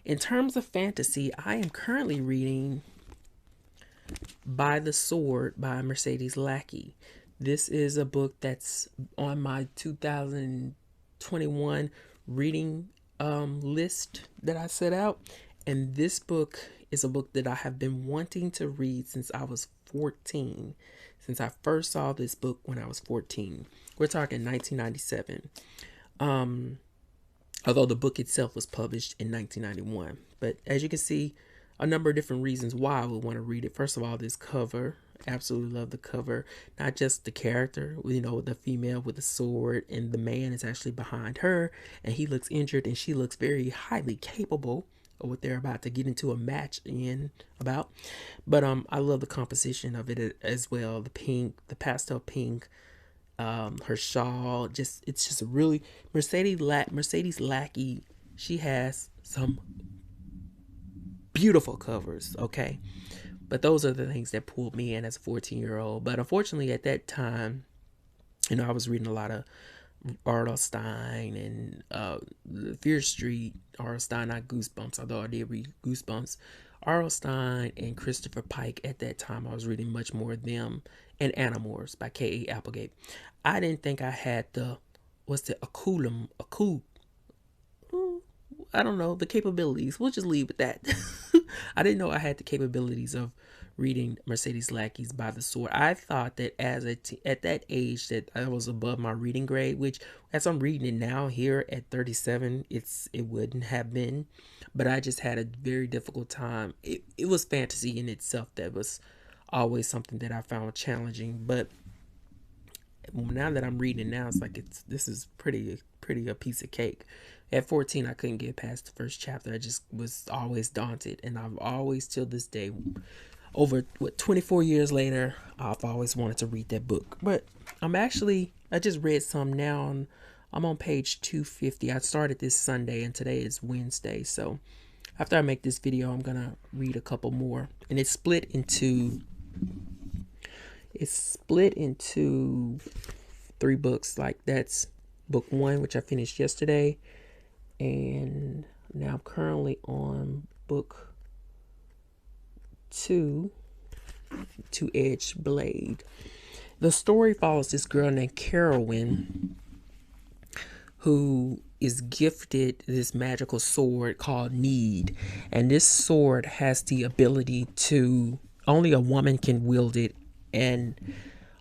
In terms of fantasy, I am currently reading By the Sword by Mercedes Lackey. This is a book that's on my 2021 reading list that I set out. And this book is a book that I have been wanting to read since I was 14. Since I first saw this book when I was 14. We're talking 1997. Although the book itself was published in 1991. But as you can see, a number of different reasons why I would want to read it. First of all, this cover. Absolutely love the cover. Not just the character, the female with the sword, and the man is actually behind her, and he looks injured, and she looks very highly capable of what they're about to get into a match in about. But I love the composition of it as well. The pink, the pastel pink, her shawl, it's just a really Mercedes Lackey. She has some beautiful covers, okay? But those are the things that pulled me in as a 14-year-old. But unfortunately, at that time, I was reading a lot of R.L. Stein and Fear Street. R.L. Stein, not Goosebumps, although I did read Goosebumps. R.L. Stein and Christopher Pike. At that time, I was reading much more of them. And Animorphs by K.A. Applegate. I didn't think I had the I don't know, the capabilities. We'll just leave with that. I didn't know I had the capabilities of reading Mercedes Lackey's By the Sword. I thought that at that age that I was above my reading grade, which as I'm reading it now here at 37, it wouldn't have been. But I just had a very difficult time. It was fantasy in itself that was always something that I found challenging. But now that I'm reading it now, it's like this is pretty a piece of cake. At 14, I couldn't get past the first chapter. I just was always daunted, and I've always, till this day, over 24 years later, I've always wanted to read that book. But I just read some now. I'm on page 250. I started this Sunday, and today is Wednesday. So after I make this video, I'm gonna read a couple more, and it's split into 3 books. Like that's book 1, which I finished yesterday. And now I'm currently on book 2, Two-Edged Blade. The story follows this girl named Carolyn who is gifted this magical sword called Need. And this sword has the ability to, only a woman can wield it, and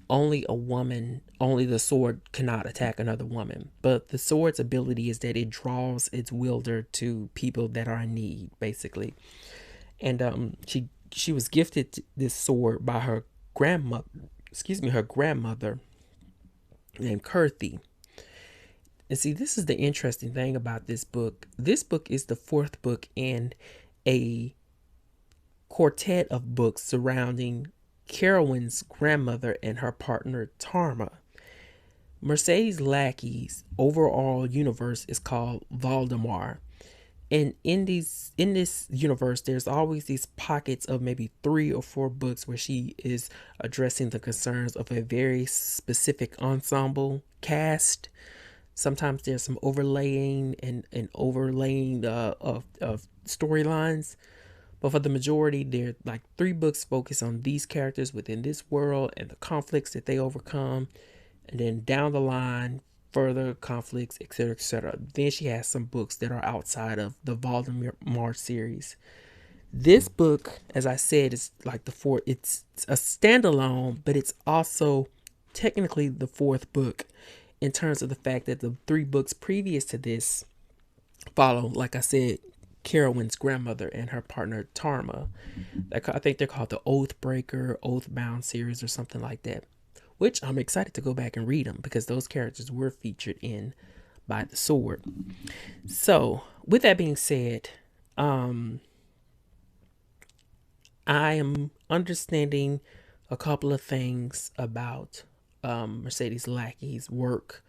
only the sword cannot attack another woman. But the sword's ability is that it draws its wielder to people that are in need, basically. And she was gifted this sword by her grandmother named Kirthy. And see, this is the interesting thing about this book. This book is the 4th book in a quartet of books surrounding Carolyn's grandmother and her partner Tarma. Mercedes Lackey's overall universe is called Valdemar. And in this universe, there's always these pockets of maybe 3 or 4 books where she is addressing the concerns of a very specific ensemble cast. Sometimes there's some overlaying of storylines. But for the majority, there are like 3 books focus on these characters within this world and the conflicts that they overcome. And then down the line, further conflicts, etc., etc. Then she has some books that are outside of the Voldemort series. This book, as I said, is like it's a standalone, but it's also technically the 4th book in terms of the fact that the 3 books previous to this follow, like I said, Carolyn's grandmother and her partner Tarma. I think they're called the Oathbreaker, Oathbound series or something like that, which I'm excited to go back and read them because those characters were featured in By the Sword. So with that being said, I am understanding a couple of things about Mercedes Lackey's work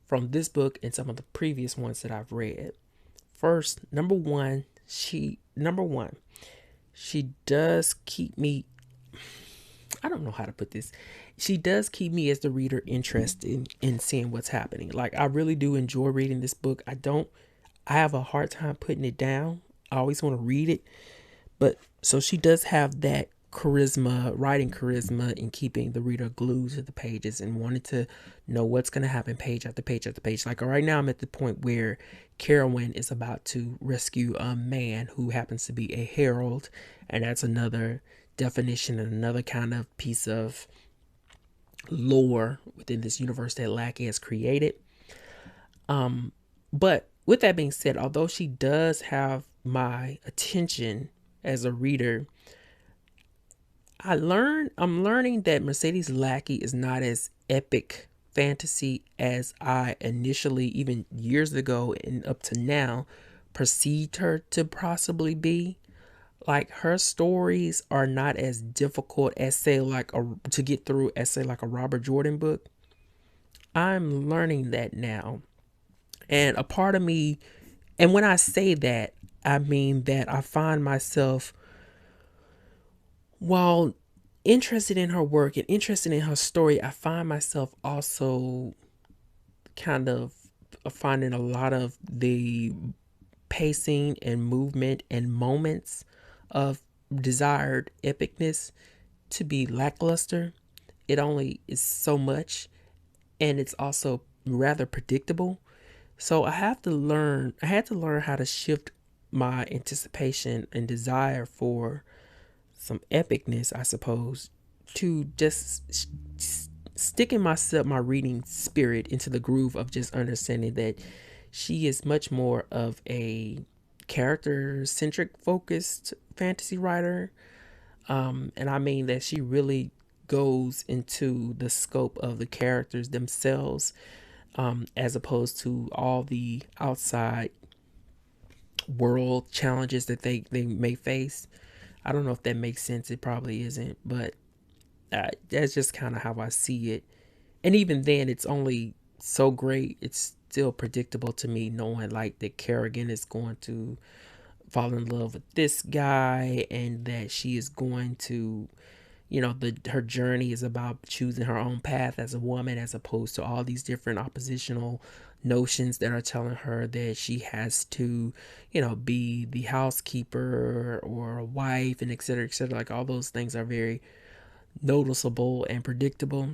from this book and some of the previous ones that I've read. First, number one, she does keep me, I don't know how to put this. She does keep me as the reader interested in seeing what's happening. Like, I really do enjoy reading this book. I have a hard time putting it down. I always want to read it. But so she does have that charisma, writing charisma, in keeping the reader glued to the pages and wanting to know what's going to happen page after page after page. Like right now, I'm at the point where Carolyn is about to rescue a man who happens to be a herald, and that's another definition and another kind of piece of lore within this universe that Lackey has created. But with that being said, although she does have my attention as a reader, I'm learning that Mercedes Lackey is not as epic fantasy as I initially, even years ago and up to now, perceived her to possibly be. Like her stories are not as difficult as say like a to get through as say like a Robert Jordan book. I'm learning that now. And a part of me, and when I say that, I mean that I find myself, while interested in her work and interested in her story, I find myself also kind of finding a lot of the pacing and movement and moments of desired epicness to be lackluster. It only is so much, and it's also rather predictable. So I had to learn how to shift my anticipation and desire for some epicness, I suppose, to just sticking my reading spirit into the groove of just understanding that she is much more of a character centric focused fantasy writer. And I mean that she really goes into the scope of the characters themselves, as opposed to all the outside world challenges that they may face. I don't know if that makes sense. It probably isn't, but that's just kind of how I see it. And even then, it's only so great. It's still predictable to me, knowing like that Kerrigan is going to fall in love with this guy, and that she is going to, her journey is about choosing her own path as a woman, as opposed to all these different oppositional notions that are telling her that she has to, be the housekeeper or a wife, and et cetera, et cetera. Like all those things are very noticeable and predictable,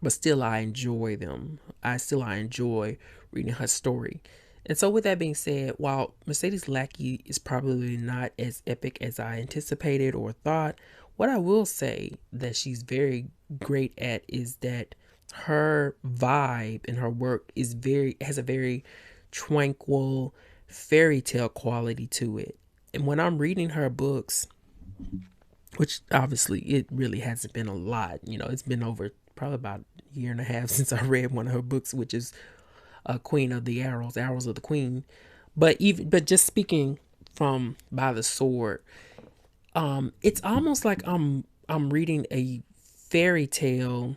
but still I enjoy them. I enjoy reading her story. And so with that being said, while Mercedes Lackey is probably not as epic as I anticipated or thought, what I will say that she's very great at is that her vibe in her work has a very tranquil fairy tale quality to it. And when I'm reading her books, which obviously it really hasn't been a lot, it's been over probably about a year and a half since I read one of her books, which is Queen of the Arrows of the Queen. But just speaking from By the Sword, it's almost like I'm reading a fairy tale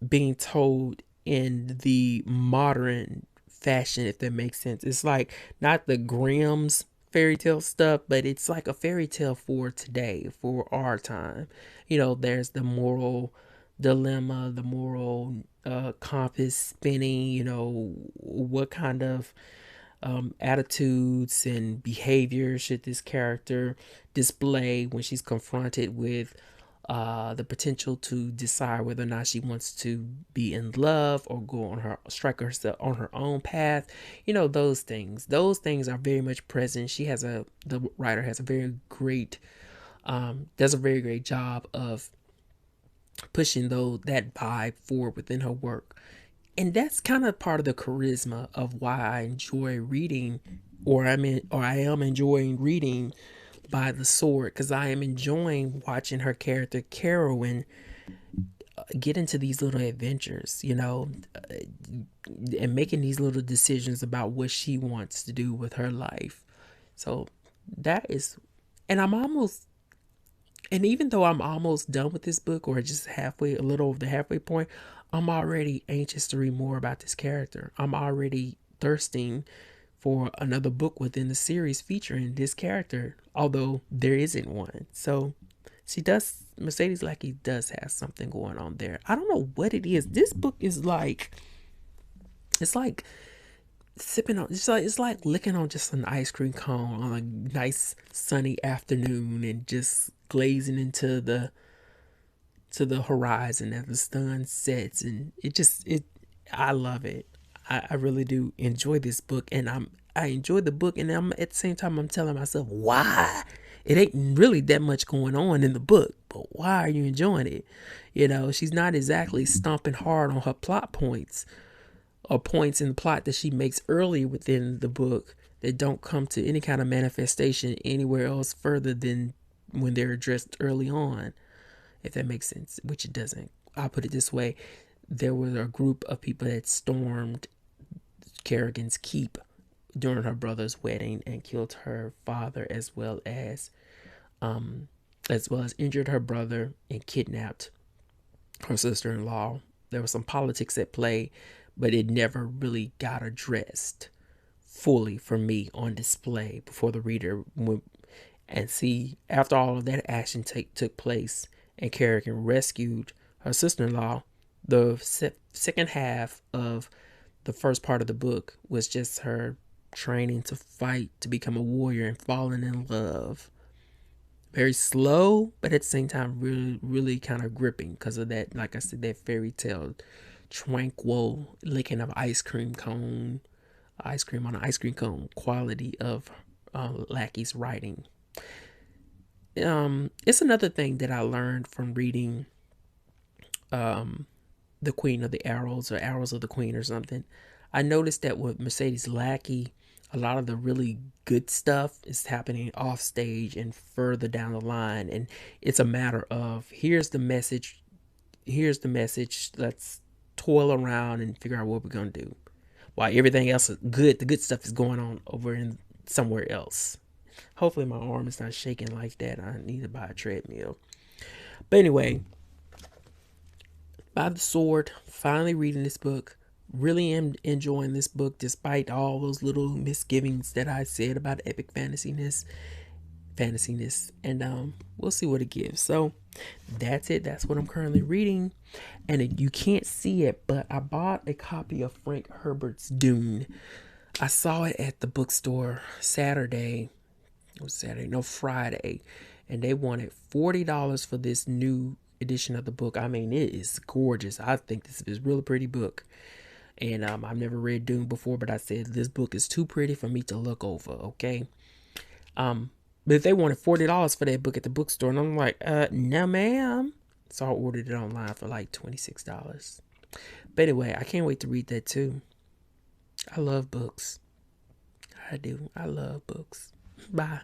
being told in the modern fashion, if that makes sense. It's like not the Grimm's fairy tale stuff, but it's like a fairy tale for today, for our time. There's the moral dilemma, the moral compass spinning, what kind of attitudes and behavior should this character display when she's confronted with the potential to decide whether or not she wants to be in love or strike herself on her own path. Those things are very much present. The writer has a very great does a very great job of pushing that vibe forward within her work. And that's kind of part of the charisma of why I enjoy reading, or I am enjoying reading By the Sword, because I am enjoying watching her character Carolyn get into these little adventures, and making these little decisions about what she wants to do with her life. So that is, and even though I'm almost done with this book, or just a little over the halfway point, I'm already anxious to read more about this character. I'm already thirsting for another book within the series featuring this character, although there isn't one. So Mercedes Lackey does have something going on there. I don't know what it is. This book is like, it's like sipping on, it's like licking on just an ice cream cone on a nice sunny afternoon and just glazing into the horizon as the sun sets, and it I love it. I really do enjoy this book, and I enjoy the book, and I'm at the same time I'm telling myself why. It ain't really that much going on in the book, but why are you enjoying it? She's not exactly stomping hard on her plot points or points in the plot that she makes early within the book that don't come to any kind of manifestation anywhere else further than when they're addressed early on, if that makes sense, which it doesn't. I'll put it this way. There was a group of people that stormed Kerrigan's keep during her brother's wedding and killed her father, as well as injured her brother and kidnapped her sister-in-law. There was some politics at play, but it never really got addressed fully for me on display before the reader went and see. After all of that action took place and Kerrigan rescued her sister-in-law, the second half of the first part of the book was just her training to fight to become a warrior and falling in love. Very slow, but at the same time really, really kind of gripping because of that, like I said, that fairy tale tranquil licking of ice cream on an ice cream cone quality of Lackey's writing. It's another thing that I learned from reading The Queen of the Arrows, or Arrows of the Queen or something. I noticed that with Mercedes Lackey, a lot of the really good stuff is happening off stage and further down the line, and it's a matter of here's the message, let's toil around and figure out what we're gonna do, while everything else is good. The good stuff is going on over in somewhere else. Hopefully my arm is not shaking like that. I need to buy a treadmill. But anyway, By the Sword, finally reading this book. Really am enjoying this book despite all those little misgivings that I said about epic fantasyness. And we'll see what it gives. So that's it. That's what I'm currently reading. And you can't see it, but I bought a copy of Frank Herbert's Dune. I saw it at the bookstore Saturday. It was Saturday, no, Friday. And they wanted $40 for this new edition of the book. I mean, it is gorgeous. I think this is a really pretty book. And I've never read Dune before, but I said this book is too pretty for me to look over, okay? But if they wanted $40 for that book at the bookstore, and I'm like, no, ma'am. So I ordered it online for like $26. But anyway, I can't wait to read that too. I love books. I do. I love books. Bye.